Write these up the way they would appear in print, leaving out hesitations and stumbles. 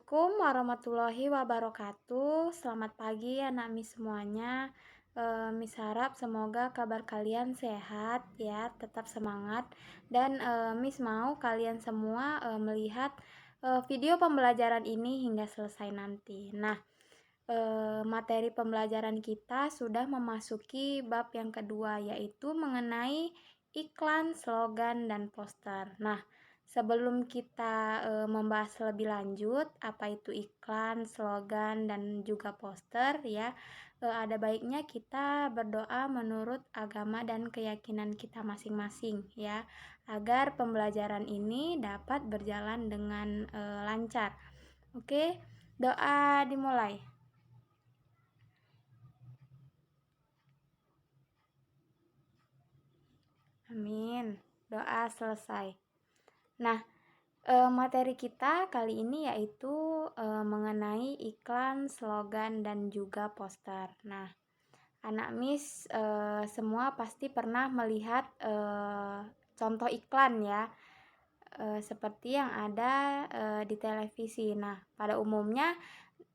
Assalamualaikum warahmatullahi wabarakatuh. Selamat pagi anak Mis semuanya. Mis harap semoga kabar kalian sehat ya, tetap semangat. Dan Mis mau kalian semua melihat video pembelajaran ini hingga selesai nanti. Nah, materi pembelajaran kita sudah memasuki bab yang kedua, yaitu mengenai iklan, slogan, dan poster. Nah, sebelum kita membahas lebih lanjut apa itu iklan, slogan, dan juga poster ya, ada baiknya kita berdoa menurut agama dan keyakinan kita masing-masing ya, agar pembelajaran ini dapat berjalan dengan lancar. Oke, doa dimulai. Amin. Doa selesai. Nah, materi kita kali ini yaitu mengenai iklan, slogan, dan juga poster. Nah, anak Mis semua pasti pernah melihat contoh iklan ya, seperti yang ada di televisi. Nah, pada umumnya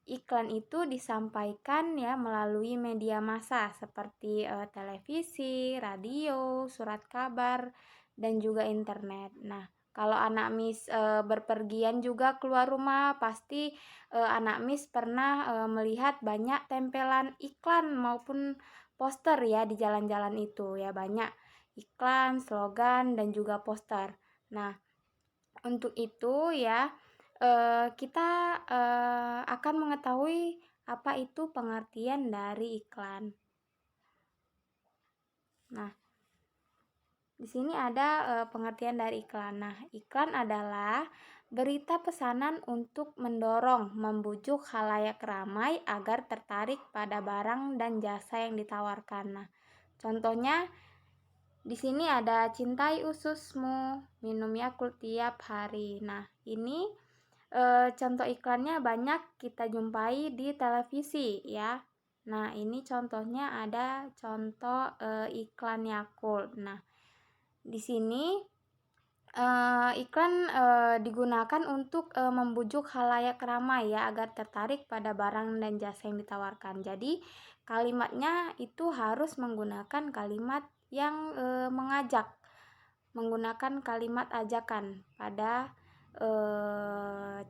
iklan itu disampaikan ya melalui media massa seperti televisi, radio, surat kabar, dan juga internet. Nah, kalau anak Mis berpergian juga keluar rumah, pasti anak Mis pernah melihat banyak tempelan iklan maupun poster ya di jalan-jalan itu ya, banyak iklan, slogan, dan juga poster. Nah, untuk itu ya kita akan mengetahui apa itu pengertian dari iklan. Nah, di sini ada pengertian dari iklan. Nah, iklan adalah berita pesanan untuk mendorong, membujuk khalayak ramai agar tertarik pada barang dan jasa yang ditawarkan. Nah, contohnya di sini ada cintai ususmu, minum Yakult tiap hari. Nah, ini contoh iklannya banyak kita jumpai di televisi ya. Nah, ini contohnya ada contoh iklan Yakult. Nah, di sini iklan digunakan untuk membujuk khalayak ramai ya agar tertarik pada barang dan jasa yang ditawarkan. Jadi, kalimatnya itu harus menggunakan kalimat yang mengajak, menggunakan kalimat ajakan pada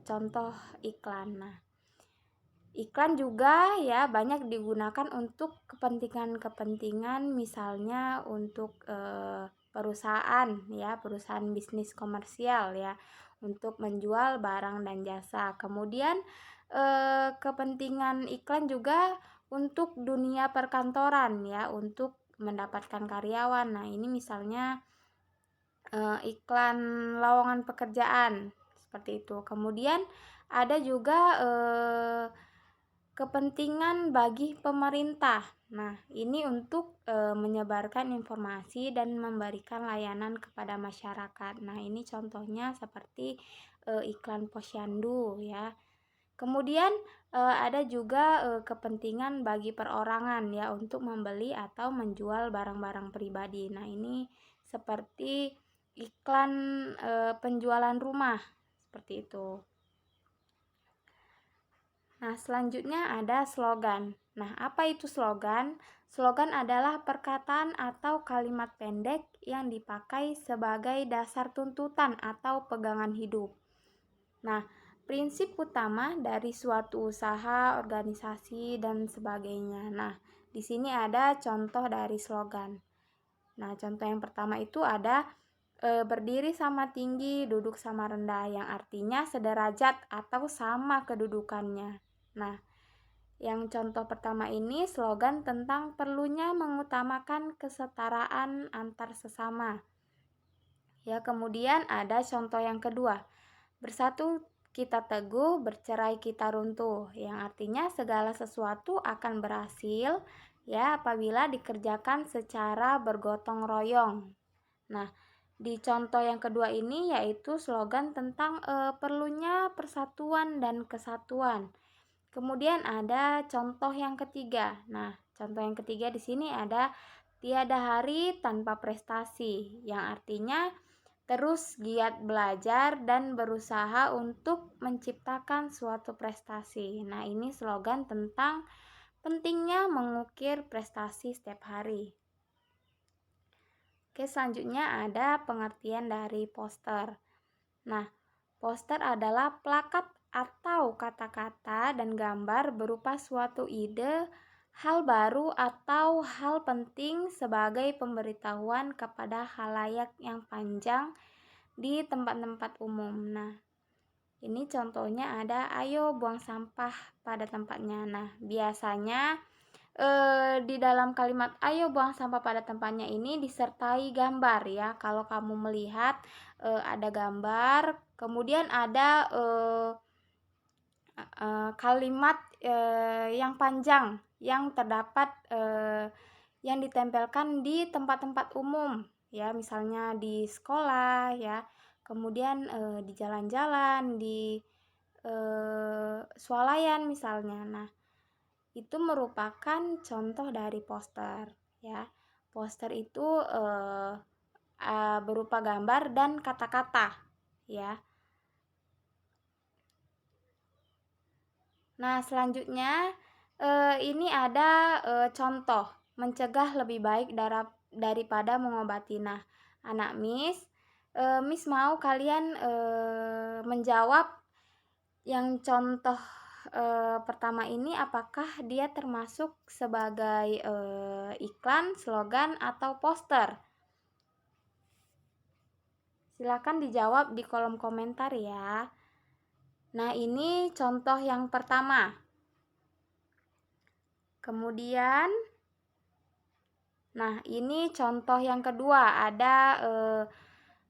contoh iklan. Nah, iklan juga ya banyak digunakan untuk kepentingan-kepentingan, misalnya untuk perusahaan ya, perusahaan bisnis komersial ya, untuk menjual barang dan jasa. Kemudian kepentingan iklan juga untuk dunia perkantoran ya, untuk mendapatkan karyawan. Nah, ini misalnya iklan lowongan pekerjaan seperti itu. Kemudian ada juga kepentingan bagi pemerintah. Nah, ini untuk menyebarkan informasi dan memberikan layanan kepada masyarakat. Nah, ini contohnya seperti iklan Posyandu ya. Kemudian ada juga kepentingan bagi perorangan ya untuk membeli atau menjual barang-barang pribadi. Nah, ini seperti iklan penjualan rumah seperti itu. Nah, selanjutnya ada slogan. Nah, apa itu slogan? Slogan adalah perkataan atau kalimat pendek yang dipakai sebagai dasar tuntutan atau pegangan hidup. Nah, prinsip utama dari suatu usaha, organisasi, dan sebagainya. Nah, di sini ada contoh dari slogan. Nah, contoh yang pertama itu ada berdiri sama tinggi, duduk sama rendah, yang artinya sederajat atau sama kedudukannya. Nah, yang contoh pertama ini slogan tentang perlunya mengutamakan kesetaraan antar sesama. Ya, kemudian ada contoh yang kedua. Bersatu kita teguh, bercerai kita runtuh, yang artinya segala sesuatu akan berhasil ya apabila dikerjakan secara bergotong royong. Nah, di contoh yang kedua ini yaitu slogan tentang perlunya persatuan dan kesatuan. Kemudian ada contoh yang ketiga. Nah, contoh yang ketiga di sini ada tiada hari tanpa prestasi, yang artinya terus giat belajar dan berusaha untuk menciptakan suatu prestasi. Nah, ini slogan tentang pentingnya mengukir prestasi setiap hari. Oke, selanjutnya ada pengertian dari poster. Nah, poster adalah plakat atau kata-kata dan gambar berupa suatu ide, hal baru atau hal penting sebagai pemberitahuan kepada khalayak yang panjang di tempat-tempat umum. Nah, ini contohnya ada, ayo buang sampah pada tempatnya. Nah, biasanya di dalam kalimat ayo buang sampah pada tempatnya ini disertai gambar ya. Kalau kamu melihat ada gambar, kemudian ada kalimat yang panjang yang terdapat yang ditempelkan di tempat-tempat umum ya, misalnya di sekolah ya, kemudian di jalan-jalan, di swalayan misalnya. Nah, itu merupakan contoh dari poster ya. Poster itu berupa gambar dan kata-kata ya. Nah, selanjutnya ini ada contoh mencegah lebih baik daripada mengobati. Nah, anak Miss mau kalian menjawab yang contoh pertama ini, apakah dia termasuk sebagai iklan, slogan, atau poster? Silakan dijawab di kolom komentar ya. Nah, ini contoh yang pertama. Kemudian, nah ini contoh yang kedua, ada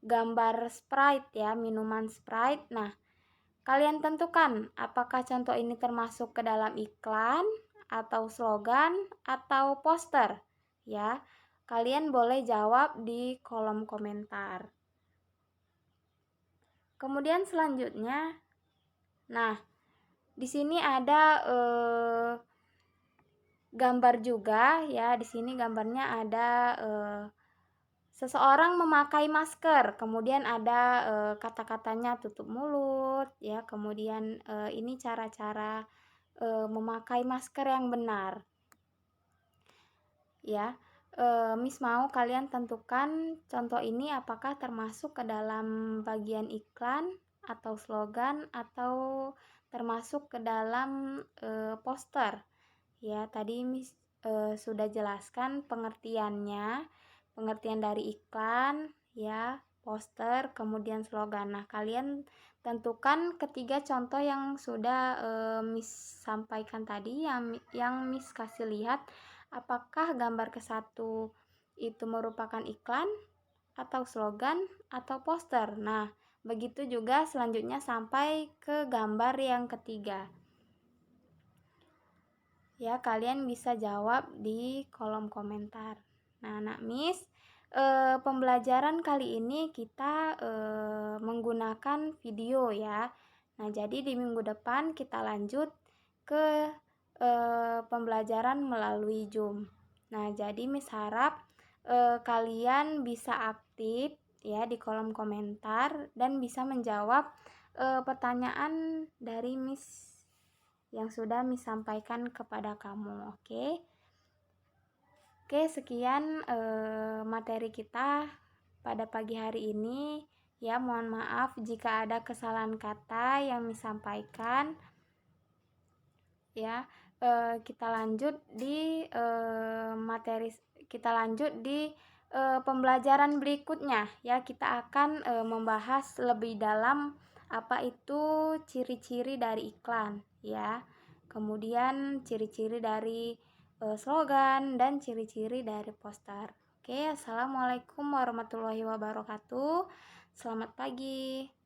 gambar Sprite ya, minuman Sprite. Nah, kalian tentukan apakah contoh ini termasuk ke dalam iklan, atau slogan, atau poster ya. Kalian boleh jawab di kolom komentar. Kemudian selanjutnya, nah di sini ada gambar juga ya. Di sini gambarnya ada seseorang memakai masker, kemudian ada kata-katanya tutup mulut ya. Kemudian ini cara-cara memakai masker yang benar ya. Miss mau kalian tentukan contoh ini apakah termasuk ke dalam bagian iklan atau slogan, atau termasuk ke dalam poster ya. Tadi Miss sudah jelaskan pengertiannya, pengertian dari iklan ya, poster, kemudian slogan. Nah, kalian tentukan ketiga contoh yang sudah Miss sampaikan tadi, yang Miss kasih lihat, apakah gambar ke-1 itu merupakan iklan atau slogan atau poster. Nah, begitu juga selanjutnya sampai ke gambar yang ketiga. Ya, kalian bisa jawab di kolom komentar. Nah, anak Miss, pembelajaran kali ini kita menggunakan video ya. Nah, jadi di minggu depan kita lanjut ke pembelajaran melalui Zoom. Nah, jadi Miss harap kalian bisa aktif ya di kolom komentar dan bisa menjawab pertanyaan dari Miss yang sudah Miss sampaikan kepada kamu. Oke, sekian materi kita pada pagi hari ini ya. Mohon maaf jika ada kesalahan kata yang Miss sampaikan ya. Kita lanjut di pembelajaran berikutnya ya. Kita akan membahas lebih dalam apa itu ciri-ciri dari iklan ya, kemudian ciri-ciri dari slogan, dan ciri-ciri dari poster. Oke, assalamualaikum warahmatullahi wabarakatuh. Selamat pagi.